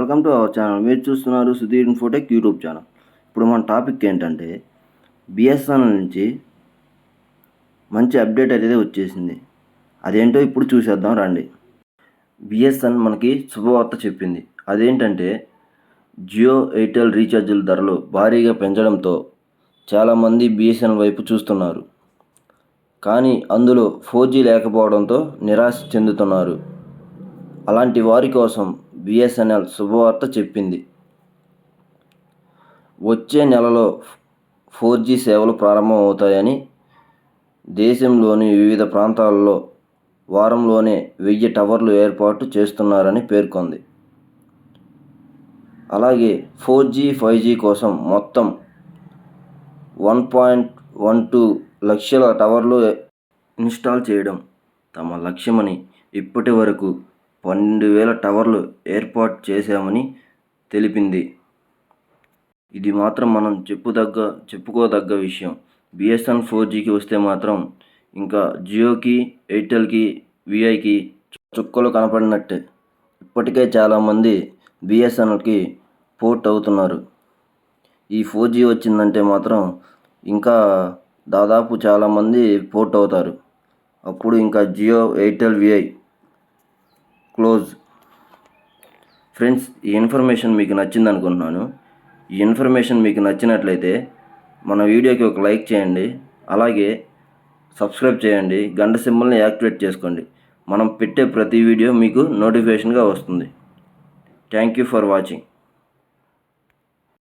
Welcome to our channel. మీరు చూస్తున్నారు Sudheer Infotech YouTube channel. ఇప్పుడు మన టాపిక్ ఏంటంటే బిఎస్ఎన్ఎల్ నుంచి మంచి అప్డేట్ అయితే వచ్చేసింది. అదేంటో ఇప్పుడు చూసేద్దాం రండి. బిఎస్ఎన్ మనకి శుభవార్త చెప్పింది. అదేంటంటే జియో ఎయిర్టెల్ రీఛార్జీల ధరలు భారీగా పెంచడంతో చాలామంది బిఎస్ఎన్ఎల్ వైపు చూస్తున్నారు. కానీ అందులో 4G లేకపోవడంతో నిరాశ చెందుతున్నారు. అలాంటి వారి కోసం బిఎస్ఎన్ఎల్ శుభవార్త చెప్పింది. వచ్చే నెలలో 4G సేవలు ప్రారంభమవుతాయని, దేశంలోని వివిధ ప్రాంతాల్లో వారంలోనే 1000 టవర్లు ఏర్పాటు చేస్తున్నారని పేర్కొంది. అలాగే 4G, 5G కోసం మొత్తం 1.12 లక్షల టవర్లు ఇన్స్టాల్ చేయడం తమ లక్ష్యమని, ఇప్పటి వరకు 12,000 టవర్లు ఏర్పాటు చేశామని తెలిపింది. ఇది మాత్రం మనం చెప్పుకోదగ్గ విషయం. బిఎస్ఎన్ఎల్ 4Gకి వస్తే మాత్రం ఇంకా జియోకి, ఎయిర్టెల్కి, విఐకి చుక్కలు కనపడినట్టే. ఇప్పటికే చాలామంది బిఎస్ఎన్ఎల్కి పోర్ట్ అవుతున్నారు. ఈ 4G వచ్చిందంటే మాత్రం ఇంకా దాదాపు చాలామంది పోర్ట్ అవుతారు. అప్పుడు ఇంకా జియో, ఎయిర్టెల్, విఐ క్లోజ్. ఫ్రెండ్స్, ఈ ఇన్ఫర్మేషన్ మీకు నచ్చింది అనుకుంటున్నాను. ఈ ఇన్ఫర్మేషన్ మీకు నచ్చినట్లయితే మన వీడియోకి ఒక లైక్ చేయండి. అలాగే సబ్స్క్రైబ్ చేయండి. గంట సింబల్ని యాక్టివేట్ చేసుకోండి. మనం పెట్టే ప్రతి వీడియో మీకు నోటిఫికేషన్గా వస్తుంది. Thank you for watching.